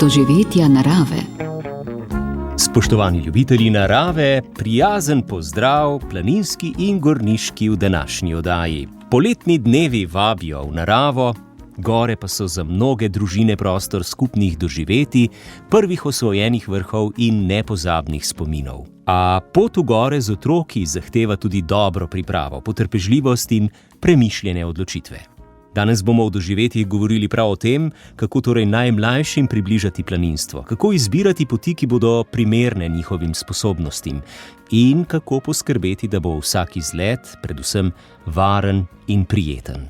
doživetja narave. Spoštovani ljubitelji narave, prijazen pozdrav planinski in gorniški v današnji oddaji. Poletni dnevi vabijo v naravo, gore pa so za mnoge družine prostor skupnih doživetij, prvih osvojenih vrhov in nepozabnih spominov. A pot v gore z otroki zahteva tudi dobro pripravo, potrpežljivost in premišljene odločitve. Danes bomo v doživetjih govorili prav o tem, kako torej najmlajšim približati planinstvo, kako izbirati poti, ki bodo primerne njihovim sposobnostim in kako poskrbeti, da bo vsak izlet predvsem varen in prijeten.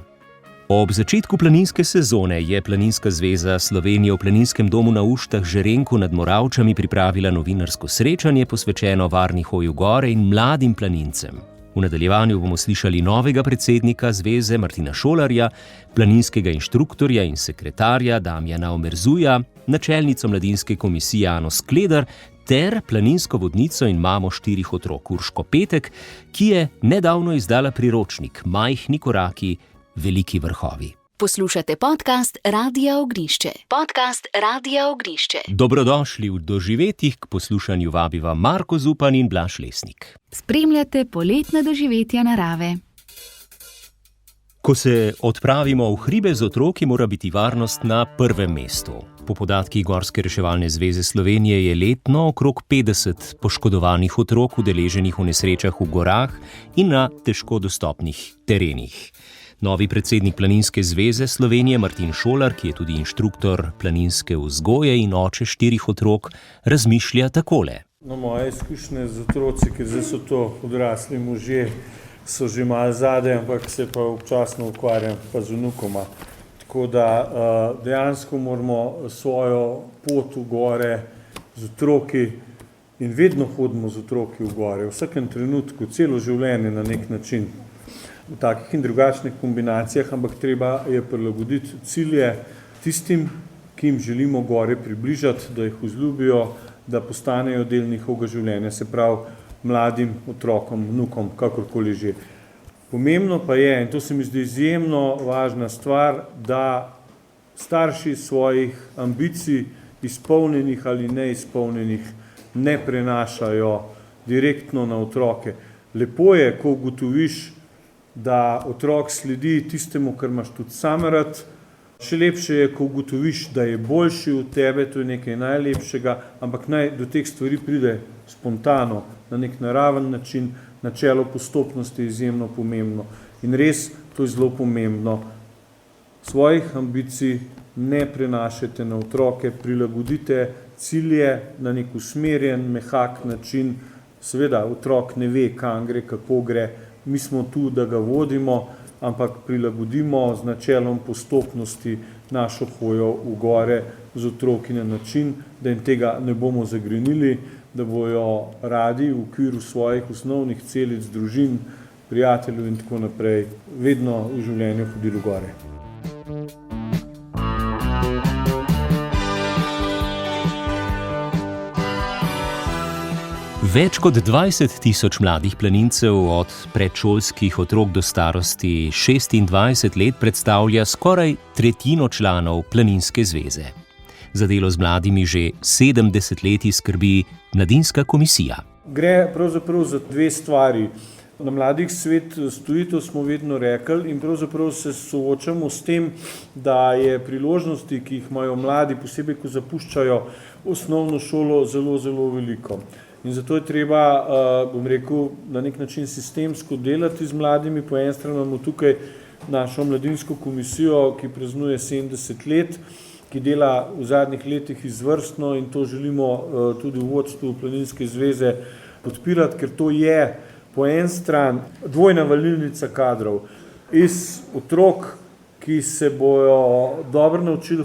Ob začetku planinske sezone je Planinska zveza Slovenije v Planinskem domu na Uštah Žerenku nad Moravčami pripravila novinarsko srečanje posvečeno varni hoji v gore in mladim planincem. V nadaljevanju bomo slišali novega predsednika zveze Martina Šolarja, planinskega inštruktorja in sekretarja Damjana Omerzuja, načelnico mladinske komisije Ano Skledar ter planinsko vodnico in mamo 4 otrok Urško Petek, ki je nedavno izdala priročnik Majhni koraki, veliki vrhovi. Poslušate podcast Radia Ognišče. Dobrodošli v doživetjih, k poslušanju vabiva Marko Zupan in Blaž Lesnik. Spremljate poletna doživetja narave. Ko se odpravimo v hribe z otroki, mora biti varnost na prvem mestu. Po podatkih Gorske reševalne zveze Slovenije je letno okrog 50 poškodovanih otrok udeleženih v nesrečah v gorah in na težko dostopnih terenih. Novi predsednik Planinske zveze Slovenije Martin Šolar, ki je tudi inštruktor planinske vzgoje in oče 4 otrok, razmišlja takole. Moje izkušnje z otroci, ker zdaj so to odrasli možje, so že malo zadaj, ampak se pa občasno ukvarjam pa z vnukoma. Tako da dejansko moramo svojo pot v gore z otroki in vedno hodimo z otroki v gore, v vsakem trenutku, celo življenje na nek način. V takih in drugačnih kombinacijah, ampak treba je prilagoditi cilje tistim, ki jim želimo gore približati, da jih vzljubijo, da postanejo del njihovega življenja, se pravi mladim otrokom, vnukom, kakorkoli že. Pomembno pa je, in to se mi zdi izjemno važna stvar, da starši svojih ambicij, izpolnjenih ali neizpolnjenih, ne prenašajo direktno na otroke. Lepo je, ko ugotoviš, da otrok sledi tistemu, kar imaš tudi sam rad. Še lepše je, ko ugotoviš, da je boljši od tebe, to je nekaj najlepšega, ampak naj do teh stvari pride spontano, na nek naraven način, načelo postopnosti je izjemno pomembno. In res, to je zelo pomembno. Svojih ambicij ne prenašajte na otroke, prilagodite cilje na nek usmerjen, mehak način. Seveda, otrok ne ve, kam gre, kako gre. Mi smo tu, da ga vodimo, ampak prilagodimo z načelom postopnosti našo hojo v gore z otroki na način, da jim tega ne bomo zagrenili, da bojo radi v okviru svojih osnovnih celic, družin, prijateljev in tako naprej, vedno v življenju hodili v gore. Več kot 20 tisoč mladih planincev od predšolskih otrok do starosti 26 let predstavlja skoraj tretjino članov Planinske zveze. Za delo z mladimi že 70 leti skrbi mladinska komisija. Gre pravzaprav za 2 stvari. Na Mladih svet stoji, to smo vedno rekli, in pravzaprav se soočamo s tem, da je priložnosti, ki jih imajo mladi, posebej ko zapuščajo osnovno šolo, zelo, zelo veliko. In zato je treba, na nek način sistemsko delati z mladimi. Po eni strani imamo tukaj našo mladinsko komisijo, ki praznuje 70 let, ki dela v zadnjih letih izvrstno in to želimo tudi v vodstvu Planinske zveze podpirati, ker to je po eni strani dvojna valilnica kadrov iz otrok, ki se bojo dobro naučili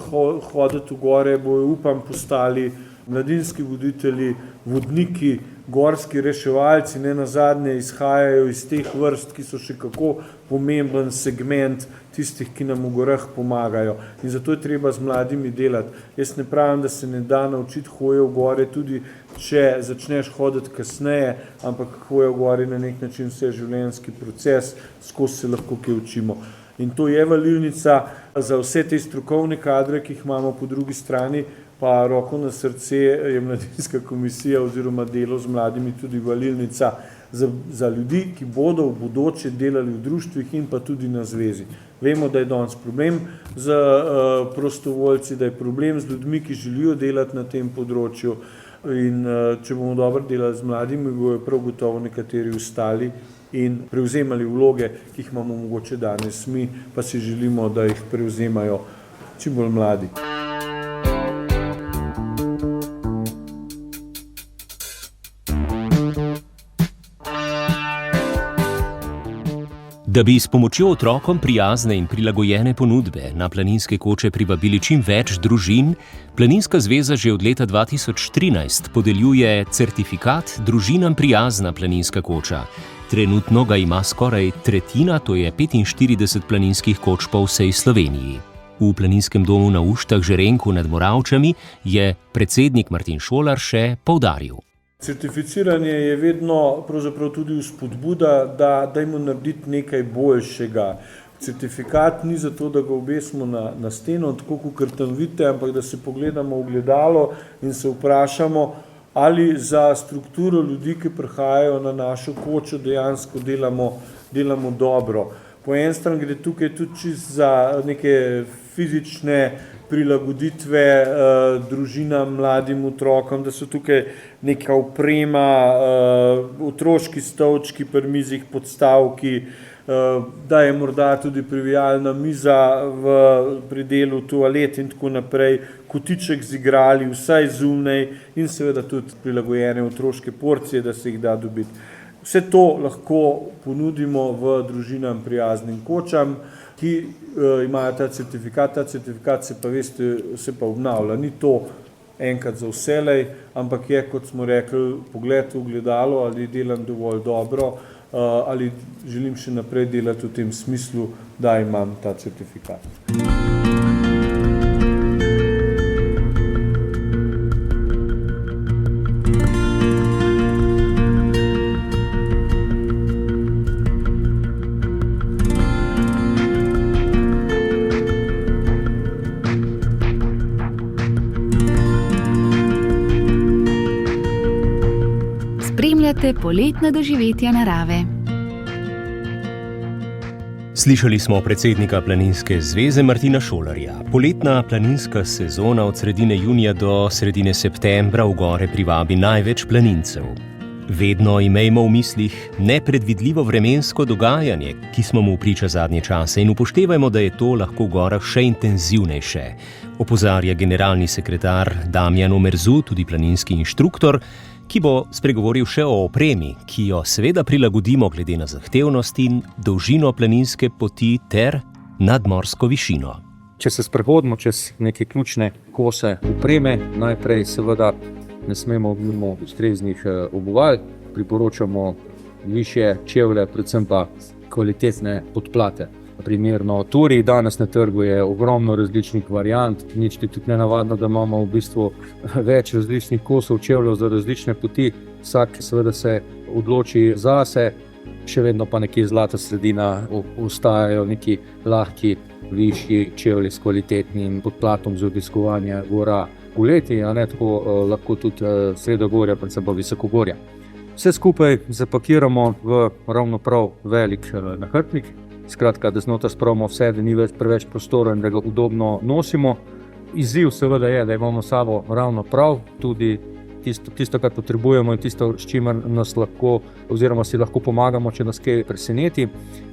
hoditi v gore, bojo upam postali mladinski voditelji, vodniki, gorski reševalci, ne nazadnje izhajajo iz teh vrst, ki so še kako pomemben segment tistih, ki nam v gorah pomagajo. In zato je treba z mladimi delati. Jaz ne pravim, da se ne da naučiti hoje v gore, tudi če začneš hoditi kasneje, ampak hoje v gore na nek način vse življenjski proces, skozi se lahko kaj učimo. In to je valilnica za vse te strokovne kadre, ki jih imamo po drugi strani, pa roko na srce je mladinska komisija oziroma delo z mladimi tudi valilnica za ljudi, ki bodo v bodoče delali v društvih in pa tudi na zvezi. Vemo, da je danes problem z prostovoljci, da je problem z ljudmi, ki želijo delati na tem področju in če bomo dobro delali z mladimi, bojo prav gotovo nekateri ostali in prevzemali vloge, ki jih imamo mogoče danes mi, pa si želimo, da jih prevzemajo čim bolj mladi. Da bi s pomočjo otrokom prijazne in prilagojene ponudbe na planinske koče privabili čim več družin, Planinska zveza že od leta 2013 podeljuje certifikat Družinam prijazna planinska koča. Trenutno ga ima skoraj tretjina, to je 45 planinskih koč po vsej Sloveniji. V Planinskem domu na Uštah Žerenku nad Moravčami je predsednik Martin Šolar še poudaril. Certificiranje je vedno pravzaprav tudi vzpodbuda, da dajmo narediti nekaj boljšega. Certifikat ni zato, da ga obesimo na steno, tako kot tam vidite, ampak da se pogledamo v ogledalo in se vprašamo, ali za strukturo ljudi, ki prihajajo na našo kočo, dejansko delamo dobro. Po eni strani gre tukaj tudi čisto za neke fizične prilagoditve družinam, mladim otrokom, da so tukaj neka oprema, otroški stolčki pri mizih, podstavki, da je morda tudi privijalna miza v predelu toalet in tako naprej, kotiček z igrali, vsaj zunaj in seveda tudi prilagojene otroške porcije, da se jih da dobiti. Vse to lahko ponudimo v družinam prijaznim kočam, ki imajo ta certifikat se pa, veste, se pa obnavlja. Ni to enkrat za vselej, ampak je, kot smo rekli, pogled v ogledalo, ali delam dovolj dobro, ali želim še naprej delati v tem smislu, da imam ta certifikat. Spremljate poletna doživetja narave. Slišali smo predsednika Planinske zveze Martina Šolarja. Poletna planinska sezona od sredine junija do sredine septembra v gore privabi največ planincev. Vedno imejmo v mislih nepredvidljivo vremensko dogajanje, ki smo mu priča zadnje čase, in upoštevajmo, da je to lahko v gorah še intenzivnejše. Opozarja generalni sekretar Damjan Omerzu, tudi planinski inštruktor, ki bo spregovoril še o opremi, ki jo seveda prilagodimo glede na zahtevnost in dolžino planinske poti ter nadmorsko višino. Če se sprehodimo čez neke ključne kose opreme, najprej seveda ne smemo mimo ustreznih obuval, priporočamo višje čevlje, predvsem pa kvalitetne podplate. Primerno turi, danes na trgu je ogromno različnih variant, nič tudi nenavadno, da imamo v bistvu več različnih kosov čevljev za različne poti. Vsak seveda se odloči zase, še vedno pa nekje zlata sredina, ostajajo neki lahki, višji čevlji s kvalitetnim podplatom za obiskovanje gora v leti, a ne tako lahko tudi sredogorja, predvsem pa visokogorja. Vse skupaj zapakiramo v ravno prav velik nahrbtnik. Skratka, da znotraj spravimo vse, da ni več preveč prostora in da ga udobno nosimo. Izziv seveda je, da imamo s sabo ravno prav, tudi tisto, kar potrebujemo in tisto, s čimer nas lahko, oziroma si lahko pomagamo, če nas kaj preseneti.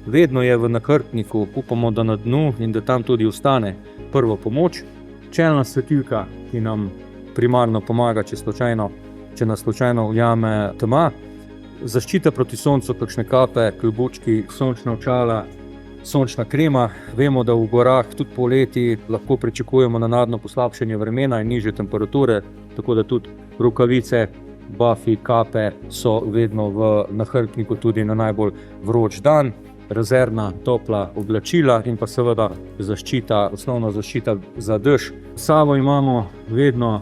Vedno je v nahrbtniku, upamo, da na dnu in da tam tudi ostane prva pomoč. Čelna svetilka, ki nam primarno pomaga, če nas slučajno ujame tema. Zaščita proti soncu, kakšne kape, klobučki, sončna očala, sončna krema. Vemo, da v gorah tudi poleti lahko pričakujemo nenadno poslabšanje vremena in nižje temperature, tako da tudi rokavice, bafi, kape so vedno v nahrbtniku tudi na najbolj vroč dan. Rezervna topla oblačila in pa seveda zaščita, osnovna zaščita za dež. S sabo imamo vedno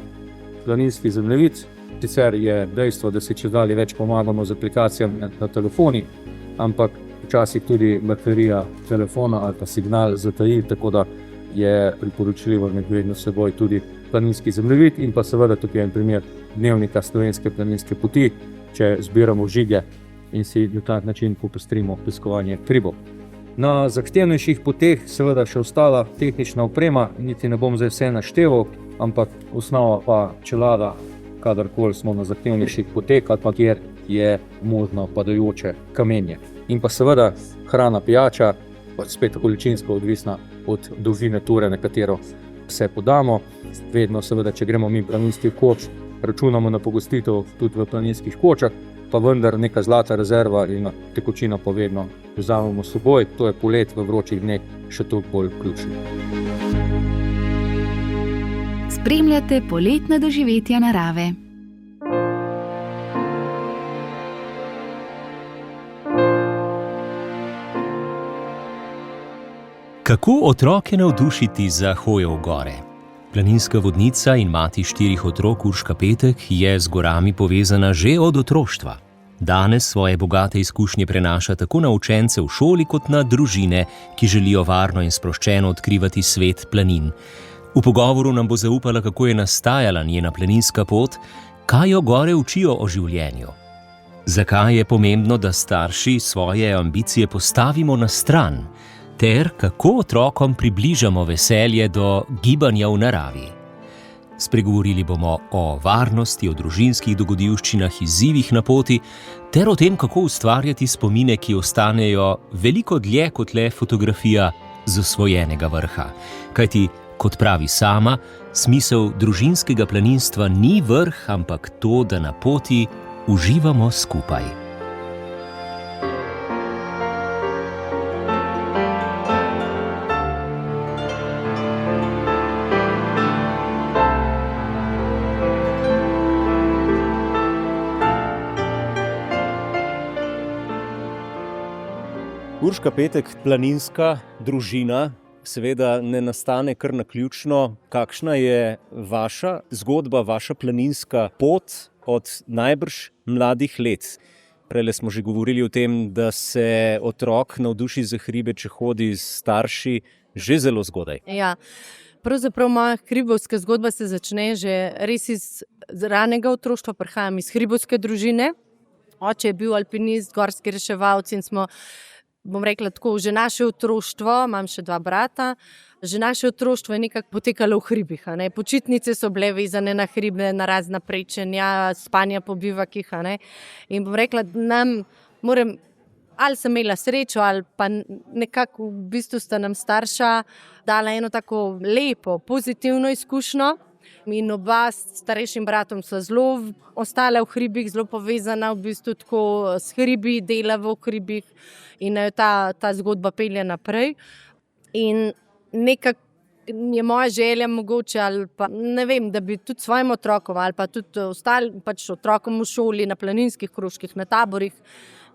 planinski zemljevid. Sicer je dejstvo, da si čedalje več pomagamo z aplikacijami na telefoni, ampak včasih tudi baterija telefona ali pa signal zataji, tako da je priporočljivo imeti vedno s seboj tudi planinski zemljevid in pa seveda tukaj je en primer dnevnika slovenske planinske poti, če zbiramo žige in si na tak način popestrimo obiskovanje hribov. Na zahtevnejših poteh seveda še ostala tehnična oprema, niti ne bom zdaj vse našteval, ampak osnova pa čelada, kadarkoli smo na zahtevnejših poteh ali pa kjer je možno padajoče kamenje. In pa seveda hrana, pijača, pa spet količinsko odvisna od dolžine ture, na katero se podamo. Vedno seveda, če gremo mi planinski koč, računamo na pogostitev tudi v planinskih kočah, pa vendar neka zlata rezerva in tekočina pa vedno vzamemo s seboj. To je polet v vročih dneh še toliko bolj ključno. Spremljate poletna doživetja narave. Kako otroke navdušiti za hojo v gore? Planinska vodnica in mati 4 otrok Urška Petek je z gorami povezana že od otroštva. Danes svoje bogate izkušnje prenaša tako na učence v šoli kot na družine, ki želijo varno in sproščeno odkrivati svet planin. V pogovoru nam bo zaupala, kako je nastajala njena planinska pot, kaj jo gore učijo o življenju. Zakaj je pomembno, da starši svoje ambicije postavimo na stran, ter kako otrokom približamo veselje do gibanja v naravi. Spregovorili bomo o varnosti, o družinskih dogodivščinah, izzivih na poti, ter o tem, kako ustvarjati spomine, ki ostanejo veliko dlje kot le fotografija z osvojenega vrha. Kajti, kot pravi sama, smisel družinskega planinstva ni vrh, ampak to, da na poti uživamo skupaj. Urška Petek, planinska družina, seveda ne nastane kar naključno. Kakšna je vaša zgodba, vaša planinska pot od najbrž mladih let? Prejle smo že govorili o tem, da se otrok navduši za hribe, če hodi s starši že zelo zgodaj. Ja, pravzaprav moja hribovska zgodba se začne že res iz ranega otroštva. Prihajam iz hribovske družine. Oče je bil alpinist, gorski reševalec in smo, bom rekla tako, že naše otroštvo, imam še 2 brata, že naše otroštvo je nekako potekalo v hribih. Počitnice so bile vezane na hribe, na razna prečenja, spanja po bivakih. In bom rekla, ali sem imela srečo, ali pa nekako v bistvu sta nam starša dala eno tako lepo, pozitivno izkušnjo. In oba s starejšim bratom so zelo ostala v hribih, zelo povezana v bistvu tako s hribi, dela v hribih in ta zgodba pelje naprej. In nekako je moja želja mogoče, ali pa ne vem, da bi tudi svojim otrokom ali pa tudi ostalim otrokom v šoli, na planinskih krožkih, na taborih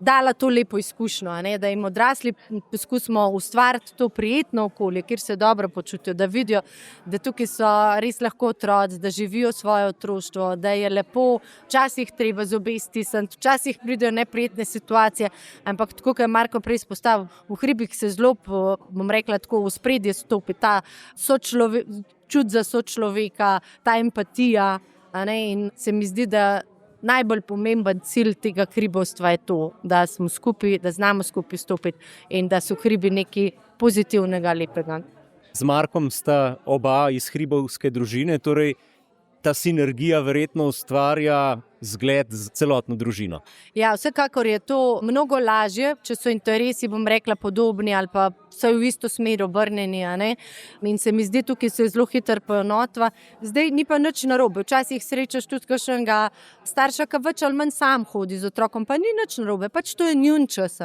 dala to lepo izkušnjo, da jim odrasli poskusimo ustvariti to prijetno okolje, kjer se dobro počutijo, da vidijo, da tukaj so res lahko otroci, da živijo svoje otroštvo, da je lepo, včasih treba zobe stisniti, včasih pridejo neprijetne situacije, ampak tako, kot je Marko prej izpostavil, v hribih se zelo, bom rekla tako, v ospredje stopi ta čut za sočloveka, ta empatija, in se mi zdi, da najbolj pomemben cilj tega hribovstva je to, da smo skupaj, da znamo skupaj stopiti in da so hribi nekaj pozitivnega, lepega. Z Markom sta oba iz hribovske družine, torej ta sinergija verjetno ustvarja zgled za celotno družino. Ja, vsekakor je to mnogo lažje, če so interesi, bom rekla, podobni ali pa so v isto smer obrnjeni. In se mi zdi, tukaj se zelo hitro poenotva. Zdaj ni pa nič narobe. Včasih srečaš tudi kakšnega starša, ki več ali manj sam hodi z otrokom, pa ni nič narobe, pač to je njun čas.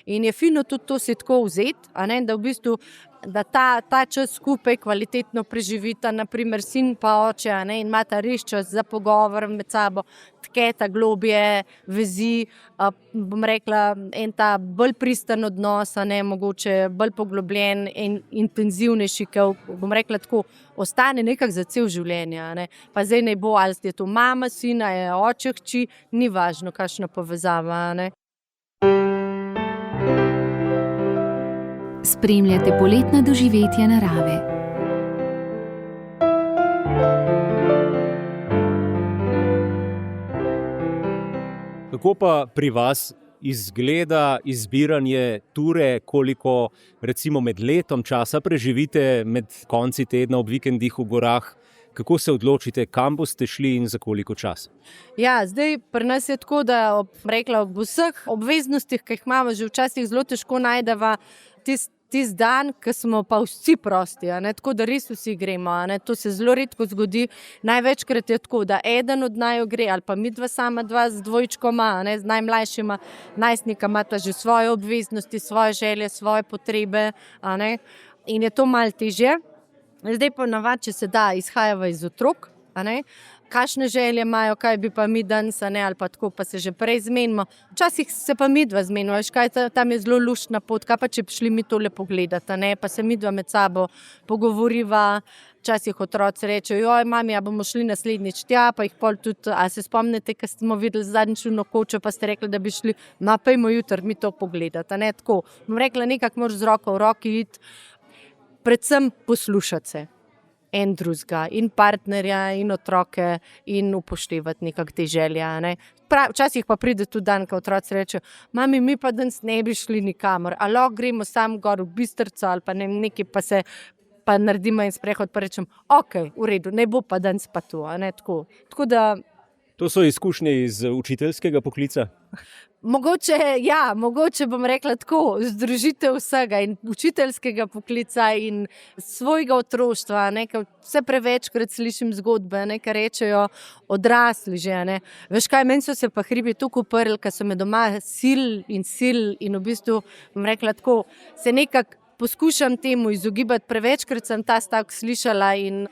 In je fino tudi to si tako vzeti, da v bistvu da ta čas skupaj kvalitetno preživita, naprimer sin pa oče, in imata res čas za pogovor med sabo, tketa globje vezi, bom rekla, en ta bolj pristen odnos, mogoče bolj poglobljen in intenzivnejši, ki, bom rekla tako, ostane nekako za cel življenje. Pa zdaj naj bo, ali je to mama, sina, je oče, hči, ni važno, kakšna povezava. Spremljate poletna doživetja narave. Kako pa pri vas izgleda izbiranje ture, koliko recimo med letom časa preživite, med konci tedna ob vikendih v gorah? Kako se odločite, kam boste šli in za koliko časa? Ja, zdaj pri nas je tako, da ob vseh obveznostih, ki jih imamo, že včasih zelo težko najdeva tisti dan, ko smo pa vsi prosti, tako da res vsi gremo. To se zelo redko zgodi. Največkrat je tako, da eden od naju gre, ali pa mi dva z dvojčkoma, z najmlajšima najstnika imata že svoje obveznosti, svoje želje, svoje potrebe, in je to malo težje. Zdaj pa navadi, če se da, izhajava iz otrok, kakšne želje imajo, kaj bi pa mi danes, ali pa tako, pa se že prej zmenimo. Včasih se pa mi dva zmenimo, veš kaj, tam je zelo luštna pot, kaj pa če bi šli mi tole pogledati, pa se mi dva med sabo pogovoriva. Včasih otroci rečejo, joj, mami, ja bomo šli naslednjič tja, pa jih pol tudi, a se spomnite, ko smo videli zadnjič kočo, pa ste rekli, da bi šli, pojmo jutri mi to pogledati, tako. Bom rekla, nekako moraš z roko v roki iti, predvsem poslušati se en drugega in partnerja in otroke in upoštevati nekako te želje. Včasih pa pride tudi dan, ko otroci rečejo, mami, mi pa danes ne bi šli nikamor, ali lahko gremo sam gor v Bistrico ali pa nekaj, pa naredimo en sprehod, pa rečem, ok, v redu, ne bo pa danes pa to. Tako da... To so izkušnje iz učiteljskega poklica? Mogoče bom rekla tako, združitev vsega in učiteljskega poklica in svojega otroštva. Vse prevečkrat slišim zgodbe, kar rečejo odrasli že. Veš kaj, meni so se pa hribi tako uprli, ker so me doma sil in v bistvu, bom rekla tako, se nekako poskušam temu izogibati. Prevečkrat sem ta stavek slišala in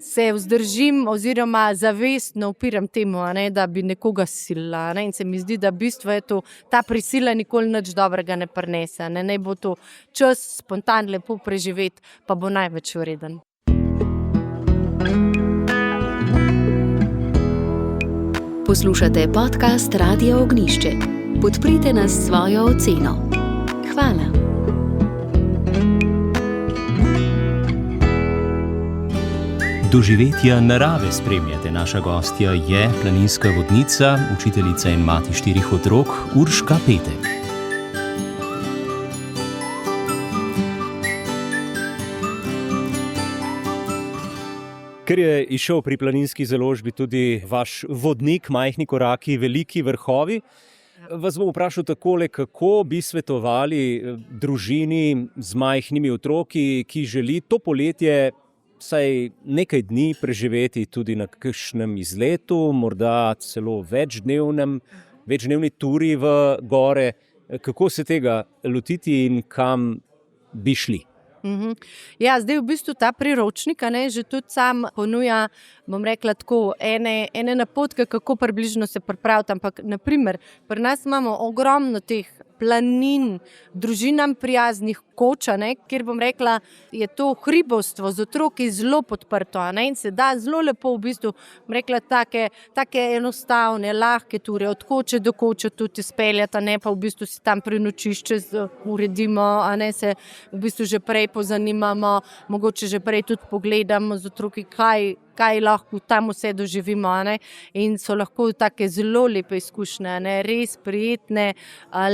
se vzdržim oziroma zavestno upiram temu, da bi nekoga silila. In se mi zdi, da bistvo je to, ta prisila nikoli nič dobrega ne prinese. Naj bo to čas spontan lepo preživeti, pa bo največ vreden. Poslušate podcast Radio Ognjišče. Podprite nas s svojo oceno. Hvala. Doživetja narave spremljate. Naša gostja je planinska vodnica, učiteljica in mati 4 otrok Urška Petek. Ker je izšel pri Planinski založbi tudi vaš vodnik Majhni koraki, veliki vrhovi, vas bom vprašal takole, kako bi svetovali družini z majhnimi otroki, ki želi to poletje vsaj nekaj dni preživeti tudi na kakšnem izletu, morda celo večdnevni turi v gore. Kako se tega lotiti in kam bi šli? Ja, zdaj v bistvu ta priročnik že tudi sam ponuja, bom rekla tako, ene napotke, kako približno se pripraviti. Ampak, naprimer, pri nas imamo ogromno teh planin, družinam prijaznih koč, kjer bom rekla, je to hribovstvo z otroki zelo podprto, in se da zelo lepo v bistvu, bom rekla, take enostavne, lahke ture, od koče do koče tudi speljati, pa v bistvu si tam prenočišče uredimo, se v bistvu že prej pozanimamo, mogoče že prej tudi pogledamo z otroki, kaj lahko tam vse doživimo, in so lahko take zelo lepe izkušnje, res prijetne,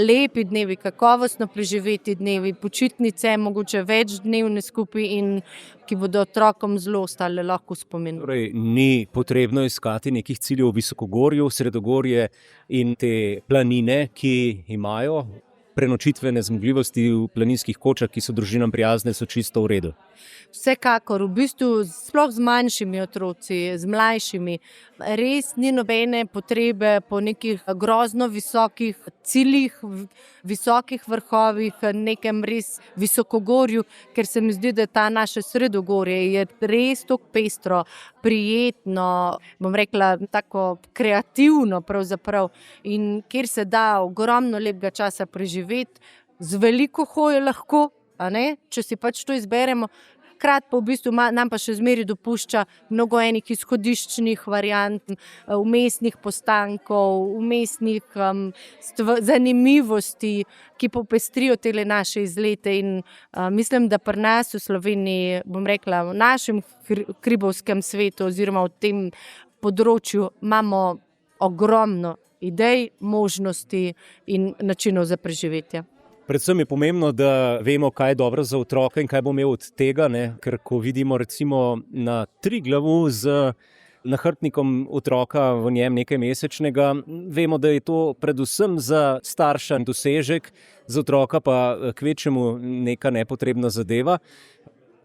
lepi dnevi, kakovostno preživeti dnevi, počitnice, mogoče večdnevne skupaj in ki bodo otrokom zelo ostale lahko v spominu. Torej, ni potrebno iskati nekih ciljev v visokogorju, sredogorje in te planine, ki imajo prenočitvene zmogljivosti v planinskih kočah, ki so družinam prijazne, so čisto v redu. Vsekakor, v bistvu sploh z manjšimi otroci, z mlajšimi, res ni nobene potrebe po nekih grozno visokih ciljih, visokih vrhovih, nekem res visokogorju, ker se mi zdi, da ta naše sredogorje je res tako pestro, prijetno, bom rekla, tako kreativno pravzaprav, in kjer se da ogromno lepega časa preživeti, z veliko hoje lahko, če si pač to izberemo. Hkrati pa v bistvu nam pa še zmeraj dopušča mnogo enih izhodiščnih variant, vmesnih postankov, vmesnih zanimivosti, ki popestrijo tele naše izlete. In mislim, da pri nas v Sloveniji, bom rekla, v našem hribovskem svetu oziroma v tem področju imamo ogromno idej, možnosti in načinov za preživetje. Predvsem je pomembno, da vemo, kaj je dobro za otroka in kaj bo imel od tega, ne? Ker ko vidimo recimo na Triglavu z nahrbtnikom otroka, v njem nekaj mesečnega, vemo, da je to predvsem za starša dosežek, za otroka pa kvečemu neka nepotrebna zadeva.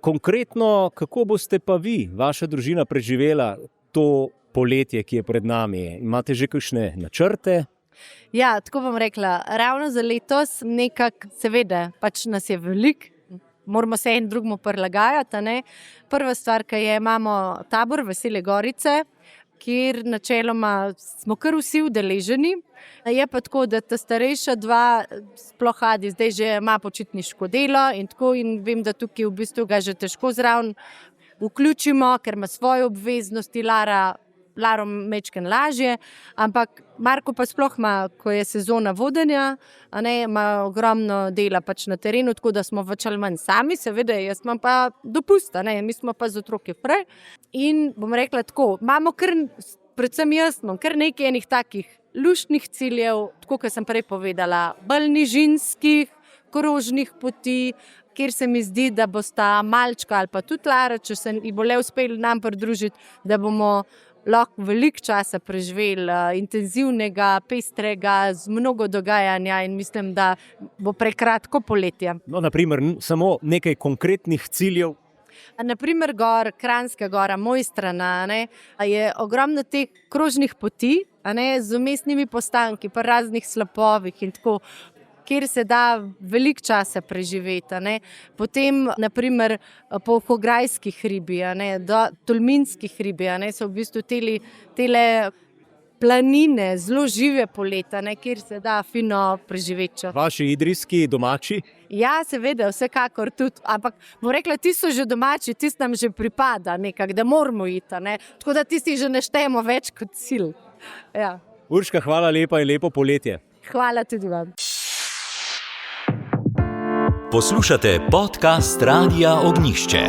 Konkretno, kako boste pa vi, vaša družina, preživela to poletje, ki je pred nami? Imate že kakšne načrte? Ja, tako bom rekla, ravno za letos nekako, seveda, pač nas je veliko, moramo se en drugemu prilagajati, ne. Prva stvar, ki je, imamo tabor Vesele Gorice, kjer načeloma smo kar vsi udeleženi. Je pa tako, da ta starejša dva, sploh Adi, zdaj že ima počitniško delo in tako, in vem, da tukaj v bistvu ga že težko zraven vključimo, ker ima svoje obveznosti, Laro mečken lažje, ampak Marko pa sploh ima, ko je sezona vodenja, ima ogromno dela pač na terenu, tako da smo več ali manj sami, seveda, jaz imam pa dopust, mi smo pa z otroki prej. In bom rekla tako, imamo kar, predvsem jaz imam kar nekaj enih takih luštnih ciljev, tako kot sem prej povedala, bolj nižinskih, krožnih poti, kjer se mi zdi, da bosta malčka ali pa tudi Lara, če se ji bo le uspelo nam pridružiti, da bomo lahko veliko časa preživeli, intenzivnega, pestrega, z mnogo dogajanja, in mislim, da bo prekratko poletje. No, naprimer, samo nekaj konkretnih ciljev. Naprimer, Kranjska gora, Mojstrana, je ogromno teh krožnih poti, z vmesnimi postanki, pa raznih slapovih in tako, kjer se da veliko časa preživeti. Potem, naprimer, po Hograjski hribi, do Tolminskih hribi, so v bistvu tele planine, zelo žive poleta, kjer se da fino preživeti. Vaši idrijski domači? Ja, seveda, vsekakor tudi, ampak bom rekla, ti so že domači, tisti nam že pripada nekako, da moramo iti, tako da tisti že ne štejemo več kot cilj. Ja. Urška, hvala lepa in lepo poletje. Hvala tudi vam. Poslušate podcast Radia Ognišče.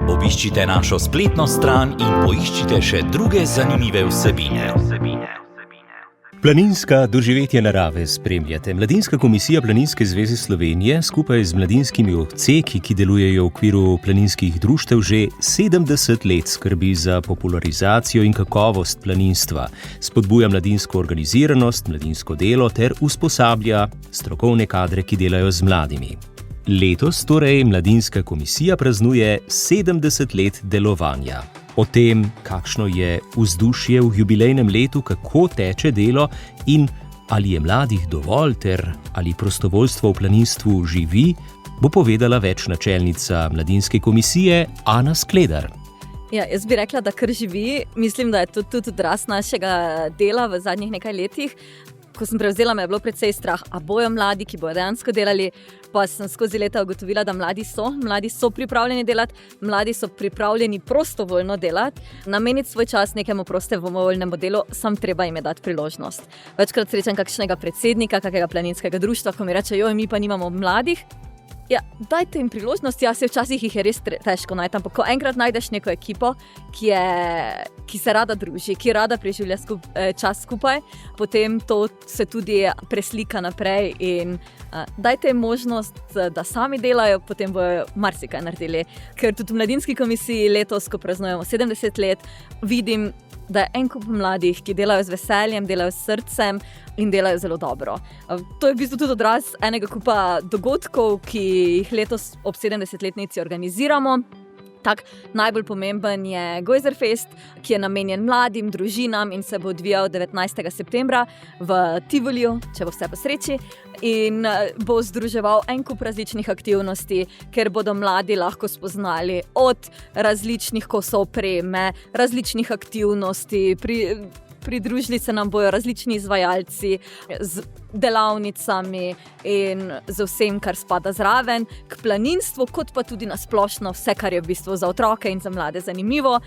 Obiščite našo spletno stran in poiščite še druge zanimive vsebine. Planinska doživetja narave spremljate. Mladinska komisija Planinske zveze Slovenije skupaj z mladinskimi odseki, ki delujejo v okviru planinskih društev, že 70 let skrbi za popularizacijo in kakovost planinstva, spodbuja mladinsko organiziranost, mladinsko delo ter usposablja strokovne kadre, ki delajo z mladimi. Letos torej Mladinska komisija praznuje 70 let delovanja. O tem, kakšno je vzdušje v jubilejnem letu, kako teče delo in ali je mladih dovolj ter ali prostovoljstvo v planinstvu živi, bo povedala več načelnica Mladinske komisije Ana Skledar. Ja, jaz bi rekla, da kar živi. Mislim, da je to tudi odraz našega dela v zadnjih nekaj letih. Ko sem prevzela, me je bilo precej strah, a bojo mladi, ki bojo dejansko delali, pa sem skozi leta ugotovila, da mladi so pripravljeni delati, mladi so pripravljeni prostovoljno delati, nameniti svoj čas nekemu prostovoljnemu delu, sam treba jim je dati priložnost. Večkrat srečam kakšnega predsednika, kakega planinskega društva, ko mi reče, joj, mi pa nimamo mladih. Ja, dajte jim priložnost, se včasih jih je res težko najti, ampak ko enkrat najdeš neko ekipo, ki se rada druži, ki rada preživlja čas skupaj, potem to se tudi preslika naprej in dajte jim možnost, da sami delajo, potem bojo marsikaj naredili. Ker tudi v Mladinski komisiji letos, ko praznujemo 70 let, vidim, da je en kup mladih, ki delajo z veseljem, delajo s srcem in delajo zelo dobro. To je v bistvu tudi odraz enega kupa dogodkov, ki jih letos ob 70-letnici organiziramo. Tak najbolj pomemben je Gojzerfest, ki je namenjen mladim, družinam in se bo odvijal 19. septembra v Tivoliju, če bo vse po sreči, in bo združeval en kup različnih aktivnosti, ker bodo mladi lahko spoznali od različnih kosov opreme, različnih aktivnosti, pridružili se nam bojo različni izvajalci z delavnicami in z vsem, kar spada zraven, k planinstvu, kot pa tudi na splošno vse, kar je v bistvu za otroke in za mlade zanimivo.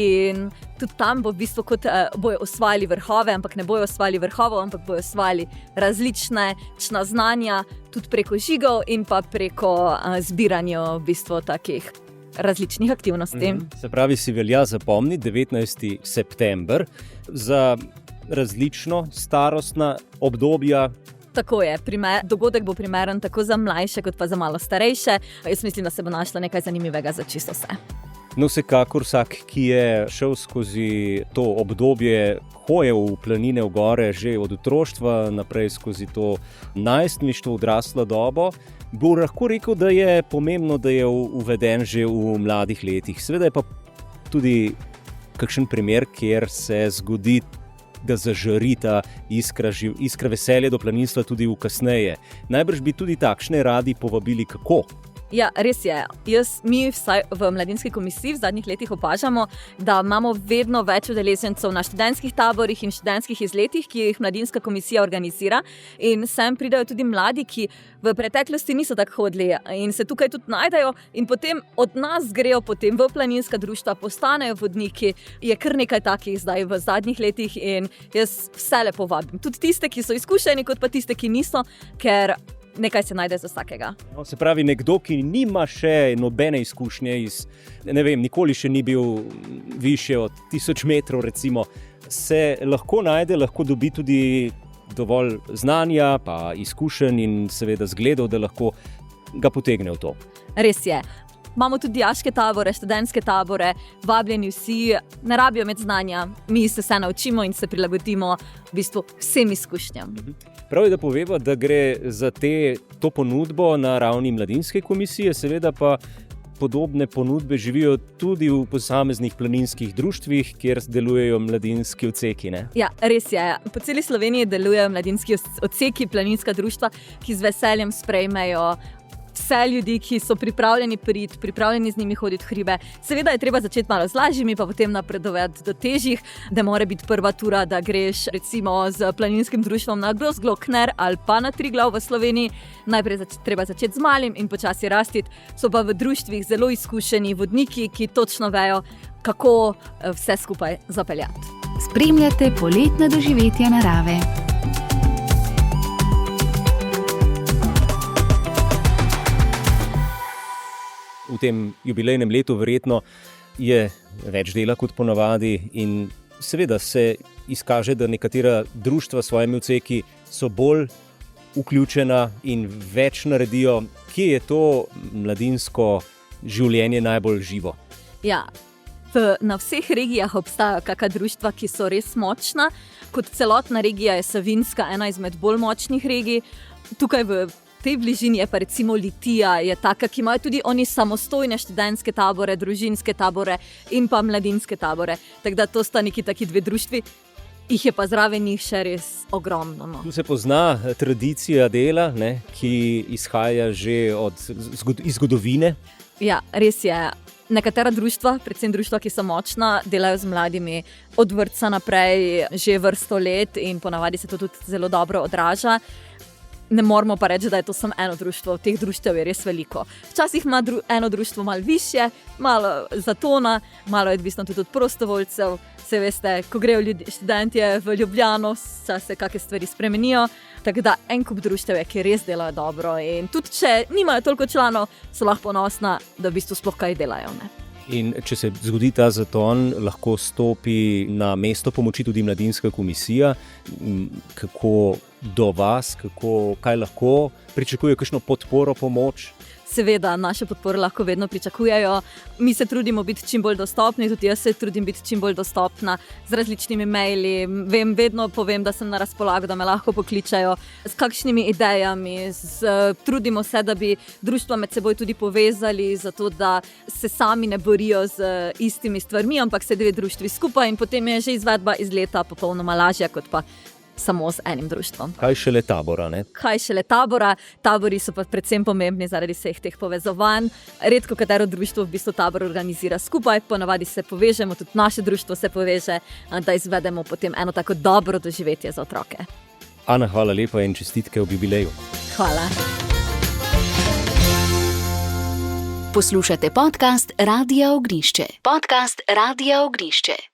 In tudi tam bo v bistvu kot bojo osvajali vrhove, ampak ne bojo osvajali vrhovov, ampak bojo osvajali različna znanja, tudi preko žigov in pa preko zbiranja v bistvu takih različnih aktivnosti. Se pravi, si velja zapomniti 19. september. Za različno starostna obdobja. Tako je, dogodek bo primeren tako za mlajše, kot pa za malo starejše. Jaz mislim, da se bo našlo nekaj zanimivega za čisto vse. No, vsekakor vsak, ki je šel skozi to obdobje hoje v planine, v gore, že od otroštva naprej skozi to najstništvo, odraslo dobo, bo lahko rekel, da je pomembno, da je uveden že v mladih letih. Seveda je pa tudi kakšen primer, kjer se zgodi, da zažari ta iskra veselja do planinstva tudi v kasneje. Najbrž bi tudi takšne radi povabili, kako? Ja, res je. Mi vsaj v Mladinski komisiji v zadnjih letih opažamo, da imamo vedno več udeležencev na študentskih taborih in študentskih izletih, ki jih Mladinska komisija organizira. In sem pridejo tudi mladi, ki v preteklosti niso tako hodili in se tukaj tudi najdejo in potem od nas grejo potem v planinska društva, postanejo vodniki. Je kar nekaj takih zdaj v zadnjih letih in jaz vse lepo vabim. Tudi tiste, ki so izkušeni, kot pa tiste, ki niso, ker nekaj se najde za vsakega. No, se pravi, nekdo, ki nima še nobene izkušnje nikoli še ni bil više od 1000 metrov, recimo, se lahko najde, lahko dobi tudi dovolj znanja, pa izkušenj in seveda zgledov, da lahko ga potegne v to. Res je. Imamo tudi dijaške tabore, študentske tabore, vabljeni vsi, ne rabijo imeti znanja, mi se vse naučimo in se prilagodimo v bistvu vsem izkušnjam. Prav je, da poveva, da gre za to ponudbo na ravni Mladinske komisije, seveda pa podobne ponudbe živijo tudi v posameznih planinskih društvih, kjer delujejo mladinski odseki. Ne? Ja, res je. Po celi Sloveniji delujejo mladinski odseki, planinska društva, ki z veseljem sprejmejo vse ljudi, ki so pripravljeni priti, pripravljeni z njimi hoditi v hribe. Seveda je treba začeti malo z lažjimi, pa potem napredovati do težjih, da mora biti prva tura, da greš recimo z planinskim društvom na Grozglokner ali pa na Triglav v Sloveniji. Najprej treba začeti z malim in počasi rasti. So pa v društvih zelo izkušeni vodniki, ki točno vejo, kako vse skupaj zapeljati. Spremljate poletna doživetja narave. V tem jubilejnem letu verjetno je več dela kot ponavadi in seveda se izkaže, da nekatera društva s svojimi odseki so bolj vključena in več naredijo. Kje je to mladinsko življenje najbolj živo? Ja, na vseh regijah obstajajo kakšna društva, ki so res močna. Kot celotna regija je Savinjska ena izmed bolj močnih regij. Tukaj v tej bližini je pa recimo Litija, je taka, ki imajo tudi oni samostojne študentske tabore, družinske tabore in pa mladinske tabore. Tako da to sta neki taki dve društvi, jih je pa zraven njih še res ogromno. No. Tu se pozna tradicija dela, ki izhaja že iz zgodovine. Ja, res je. Nekatera društva, predvsem društva, ki so močna, delajo z mladimi od vrtca naprej že vrsto let in ponavadi se to tudi zelo dobro odraža. Ne moramo pa reči, da je to samo eno društvo, teh društev je res veliko. Včasih ima eno društvo malo višje, malo zatona, malo je odvisno tudi od prostovoljcev. Se veste, ko grejo študentje v Ljubljano, se kakšne stvari spremenijo. Tako da en kup društev je, ki res delajo dobro in tudi če nimajo toliko članov, so lahko ponosna, da v bistvu sploh kaj delajo. Ne? In če se zgodi ta zaton, lahko stopi na mesto pomoči tudi Mladinska komisija. Kako do vas, kaj lahko pričakuje, kakšno podporo, pomoč? Seveda, naše podpore lahko vedno pričakujejo. Mi se trudimo biti čim bolj dostopni, tudi jaz se trudim biti čim bolj dostopna z različnimi maili. Vedno povem, da sem na razpolago, da me lahko pokličajo s kakšnimi idejami. Trudimo se, da bi društva med seboj tudi povezali, zato da se sami ne borijo z istimi stvarmi, ampak se dve društvi skupaj in potem je že izvedba izleta popolnoma lažja, kot pa samo z enim društvom. Kaj šele tabora, ne? Kaj šele tabora. Tabori so pa predvsem pomembni zaradi vseh teh povezovanj. Redko katero društvo v bistvu tabor organizira skupaj, ponavadi se povežemo, tudi naše društvo se poveže, da izvedemo potem eno tako dobro doživetje za otroke. Ana, hvala lepa in čestitke ob jubileju. Hvala. Poslušate podcast Radia Ognišče. Podcast Radia Ognišče.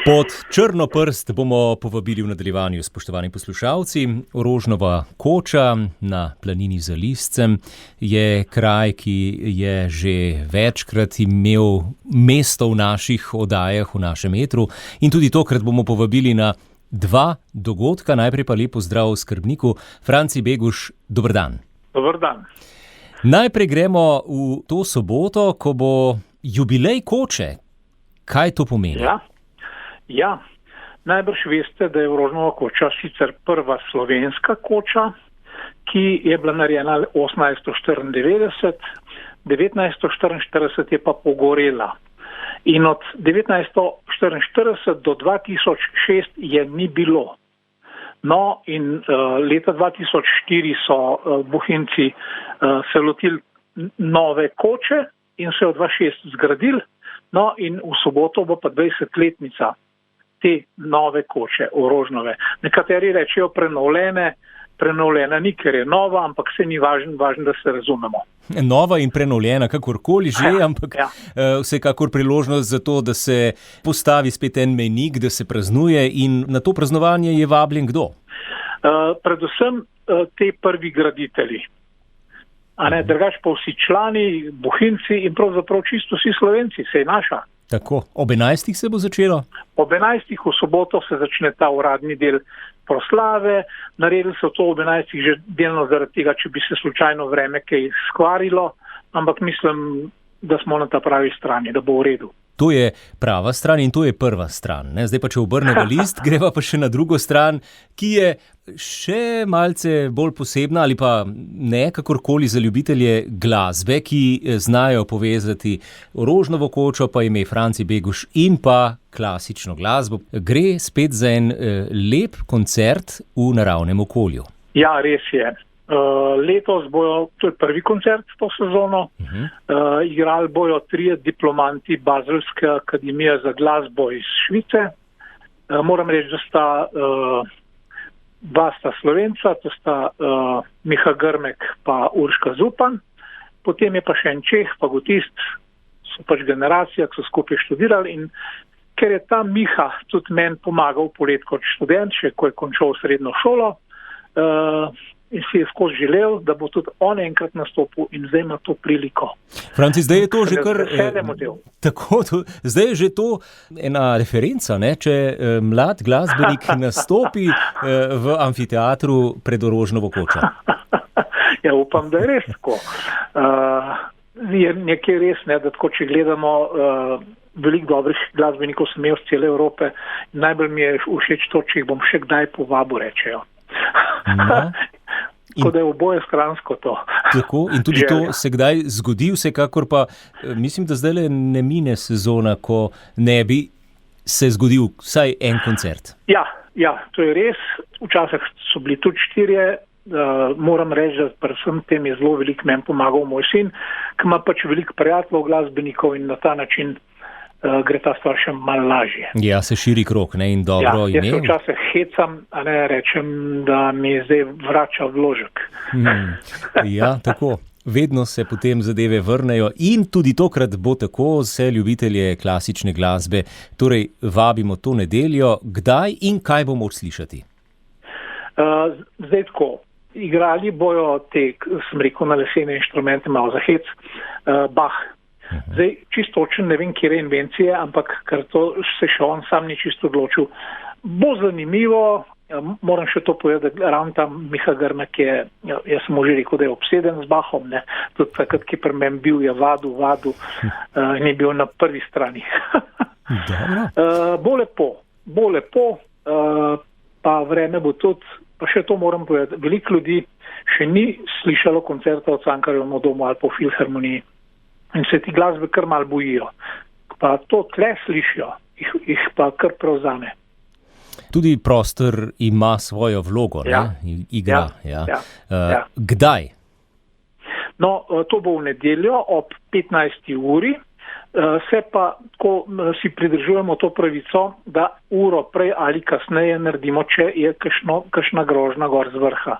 Pod črno prst bomo povabili v nadaljevanju, spoštovani poslušalci. Rožnova koča na planini za Liscem je kraj, ki je že večkrat imel mesto v naših oddajah, v našem etru. In tudi tokrat bomo povabili na dva dogodka. Najprej pa lepo zdrav skrbniku. Franci Beguš, dober dan. Dober dan. Najprej gremo v to soboto, ko bo jubilej koče. Kaj to pomeni? Ja. Najbrž veste, da je Rožnova koča sicer prva slovenska koča, ki je bila narejena 1894, 1944 je pa pogorela. In od 1944 do 2006 je ni bilo. No, in leta 2004 so Bohinjci se lotili nove koče in se od 2006 zgradili. No, in v soboto bo pa 20-letnica te nove koče, Rožnove. Nekateri rečejo prenovljena ni, ker je nova, ampak se ni važno, da se razumemo. Nova in prenovljena, kakorkoli že, ampak vsekakor priložnost za to, da se postavi spet en mejnik, da se praznuje, in na to praznovanje je vabljen kdo? Predvsem te prvi graditelji. Drugače pa vsi člani, Bohinjci in pravzaprav čisto vsi Slovenci, se je naša. Tako, ob 11. se bo začelo? Ob 11. v soboto se začne ta uradni del proslave. Naredili so to ob 11. že delno zaradi tega, če bi se slučajno vreme kaj skvarilo, ampak mislim, da smo na ta pravi strani, da bo v redu. To je prava stran in to je prva stran. Ne? Zdaj pa, če obrnemo list, greva pa še na drugo stran, ki je še malce bolj posebna ali pa ne, kakorkoli za ljubitelje glasbe, ki znajo povezati Rožnovo kočo, pa ime Franci Beguš in pa klasično glasbo. Gre spet za en lep koncert v naravnem okolju. Ja, res je. Letos bojo, to je prvi koncert to sezono, igrali bojo 3 diplomanti Bazelske akademije za glasbo iz Švice. Moram reči, da sta dva Slovenca, to sta Miha Grmek pa Urška Zupan, potem je pa še en Čeh, fagotist, so pač generacija, ki so skupaj študirali, in ker je ta Miha tudi meni pomagal polet kot študent, še ko je končal srednjo šolo, in si je skozi želel, da bo tudi on enkrat nastopil, in zdaj ima to priliko. Franci, zdaj je to že kar... Tako, zdaj je že to ena referenca, ne? Če mlad glasbenik nastopi v amfiteatru pred Rožnovo kočo. Ja, upam, da je res tako. Je nekaj res, ne, da tako, če gledamo, veliko dobrih glasbenikov sem imel z cele Evrope, najbolj mi je všeč to, če jih bom še kdaj povabil, rečejo. No. Tako da je oboje stransko to. Tako, in tudi to se kdaj zgodi, vsekakor pa mislim, da zdaj ne mine sezona, ko ne bi se zgodil vsaj en koncert. Ja, to je res. Včasih so bili tudi 4. Moram reči, da predvsem tem je zelo veliko meni pomagal moj sin, ki ima pač veliko prijateljev glasbenikov, in na ta način gre ta stvar še malo lažje. Ja, se širi krog, ne, in dobro ime. Jaz se včasih hecam, a ne rečem, da mi zdaj vrača vložek. Ja, tako. Vedno se potem zadeve vrnejo in tudi tokrat bo tako, vse ljubitelje klasične glasbe. Torej, vabimo to nedeljo. Kdaj in kaj bomo slišati? Zdaj tako. Igrali bojo te, sem rekel, na lesene inštrumente, malo za hec, Bach. Zdaj, čisto točno ne vem, kje je invencije, ampak ker to se še on sam ni čisto odločil. Bo zanimivo, moram še to povedati, da ravno tam Miha Grmek je, jaz sem že rekel, da je obseden z Bachom, ne, tudi takrat, ki pri meni bil, je vadil, in je bil na prvi strani. Bo lepo, pa vreme bo tudi, pa še to moram povedati, veliko ljudi še ni slišalo koncerta v Cankarjevem domu ali po Filharmoniji. In se ti glasbe kar malo bojijo. Pa to tle slišijo, jih pa kar prevzame. Tudi prostor ima svojo vlogo, ne? Igra. Ja. Kdaj? No, to bo v nedeljo ob 15. uri. Se pa, ko si pridržujemo to pravico, da uro prej ali kasneje naredimo, če je kakšna grožnja gor z vrha.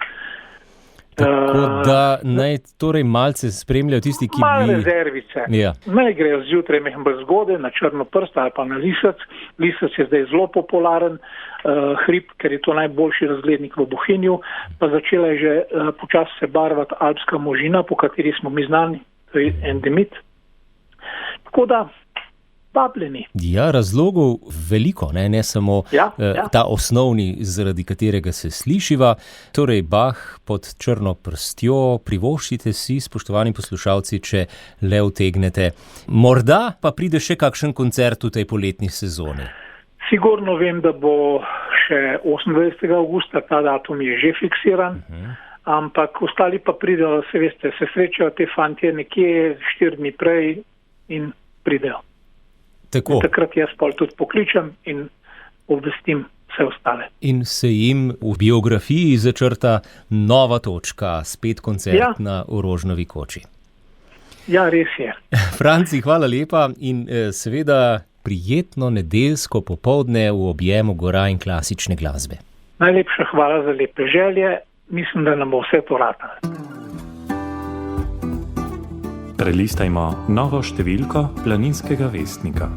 Tako da naj torej malce spremljajo tisti, ki Malo rezervice. Ja. Naj grejo zjutraj mehen brez zgode na črno prst ali pa na lisec. Lisec je zdaj zelo popularen hrib, ker je to najboljši razglednik v Bohinju. Pa začela je že počasi se barvati alpska možina, po kateri smo mi znani, to je endemit. Tako da vabljeni. Ja, razlogov veliko, ne samo ta osnovni, zaradi katerega se slišiva. Torej, Bach pod črno prstjo, privoščite si, spoštovani poslušalci, če le utegnete. Morda pa pride še kakšen koncert v tej poletni sezoni. Sigurno vem, da bo še 28. avgusta, ta datum je že fiksiran, ampak ostali pa pridejo, se srečajo te fantje nekje 4 dni prej in pridejo. Tako. Takrat jaz pol tudi pokličem in obvestim vse ostale. In se jim v biografiji začrta nova točka, spet koncert na Orožnovi koči. Ja, res je. Franci, hvala lepa in seveda prijetno nedeljsko popoldne v objemu gora in klasične glasbe. Najlepša hvala za lepe želje. Mislim, da nam bo vse to ratalo. Prelistajmo novo številko Planinskega vestnika.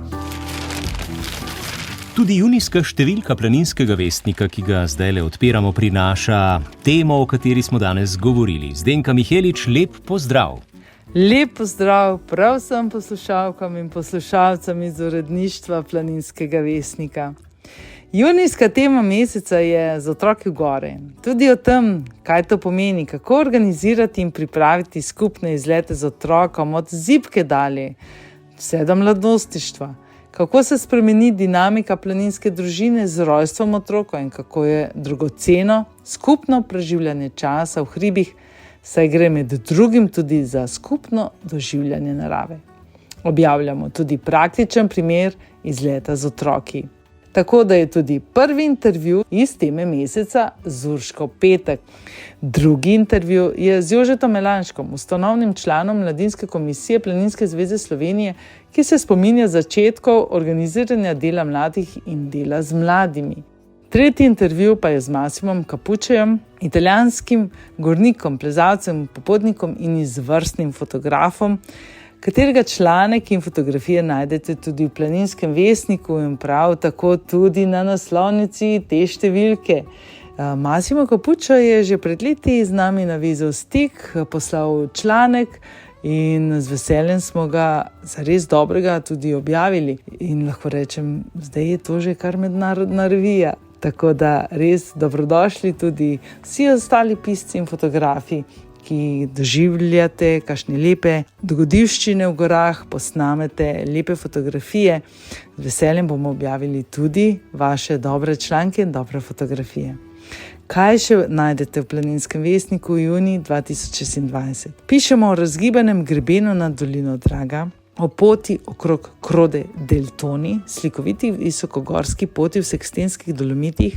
Tudi junijska številka Planinskega vestnika, ki ga zdajle odpiramo, prinaša temo, o kateri smo danes govorili. Zdenka Mihelič, lep pozdrav. Lep pozdrav prav vsem poslušalkam in poslušalcem iz uredništva Planinskega vestnika. Junijska tema meseca je z otroki v gore. Tudi o tem, kaj to pomeni, kako organizirati in pripraviti skupne izlete z otrokom od zibke dalje, vse do mladostištva. Kako se spremeni dinamika planinske družine z rojstvom otroka in kako je dragoceno skupno preživljanje časa v hribih, saj gre med drugim tudi za skupno doživljanje narave. Objavljamo tudi praktičen primer izleta z otroki. Tako da je tudi prvi intervju iz teme meseca z Urško Petek. Drugi intervju je z Jožetom Melanškom, ustanovnim članom Mladinske komisije Planinske zveze Slovenije, ki se spominja začetkov organiziranja dela mladih in dela z mladimi. Tretji intervju pa je z Massimom Capuccejem, italijanskim gornikom, plezalcem, popotnikom in izvrstnim fotografom, katerega članek in fotografije najdete tudi v Planinskem vestniku in prav tako tudi na naslovnici te številke. Massimo Capuccio je že pred leti z nami navezal stik, poslal članek in z veseljem smo ga zares dobrega tudi objavili. In lahko rečem, zdaj je to že kar mednarodna revija. Tako da res dobrodošli tudi vsi ostali pisci in fotografi, ki doživljate kakšne lepe dogodivščine v gorah, posnamete lepe fotografije. Z veseljem bomo objavili tudi vaše dobre članke in dobre fotografije. Kaj še najdete v Planinskem vestniku v juniju 2026? Pišemo o razgibanem grebenu nad dolino Draga, o poti okrog Crode del Toni, slikoviti visokogorski poti v Sekstenskih Dolomitih,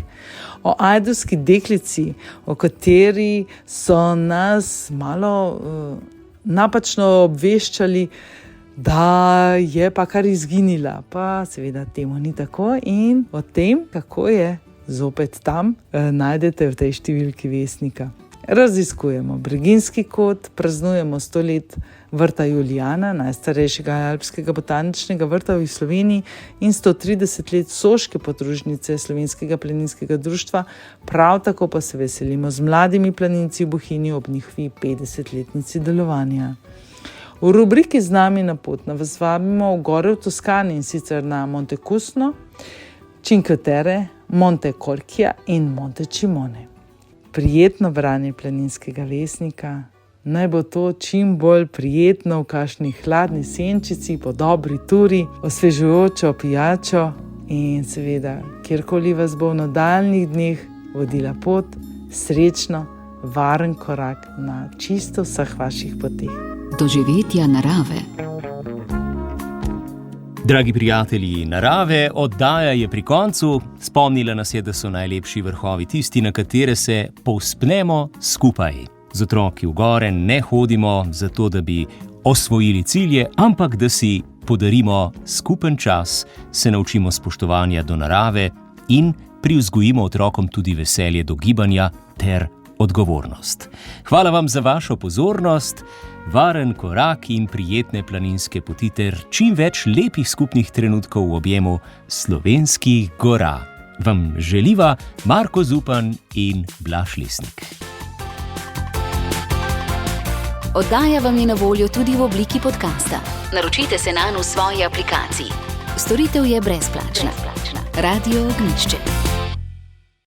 o ajdovski deklici, o kateri so nas malo napačno obveščali, da je pa kar izginila. Pa seveda temu ni tako in o tem, kako je zopet tam, najdete v tej številki vestnika. Raziskujemo Breginjski kot, praznujemo 100 let vrta Julijana, najstarejšega alpskega botaničnega vrta v Sloveniji, in 130 let soške podružnice Slovenskega planinskega društva, prav tako pa se veselimo z mladimi planinci v Bohinju ob njihovi 50-letnici delovanja. V rubriki Z nami na pot vas vabimo v gore v Toskani, in sicer na Monte Cusno, Cinque Terre, Monte Corchia in Monte Cimone. Prijetno branje Planinskega vestnika. Naj bo to čim bolj prijetno v kakšni hladni senčici, po dobri turi, osvežujočo pijačo in seveda, kjerkoli vas bo v nadaljnjih dneh vodila pot, srečno, varen korak na čisto vseh vaših poteh. Doživetja narave. Dragi prijatelji narave, oddaja je pri koncu. Spomnila nas je, da so najlepši vrhovi tisti, na katere se povzpnemo skupaj. Z otroki v gore ne hodimo zato, da bi osvojili cilje, ampak da si podarimo skupen čas, se naučimo spoštovanja do narave in privzgojimo otrokom tudi veselje do gibanja ter odgovornost. Hvala vam za vašo pozornost. Varen korak in prijetne planinske poti ter čim več lepih skupnih trenutkov v objemu slovenskih gora. Vam želiva Marko Zupan in Blaž Lesnik. Oddaja vam je na voljo tudi v obliki podcasta. Naročite se nanj v svoji aplikaciji. Storitev je brezplačna. Radio Ognjišče.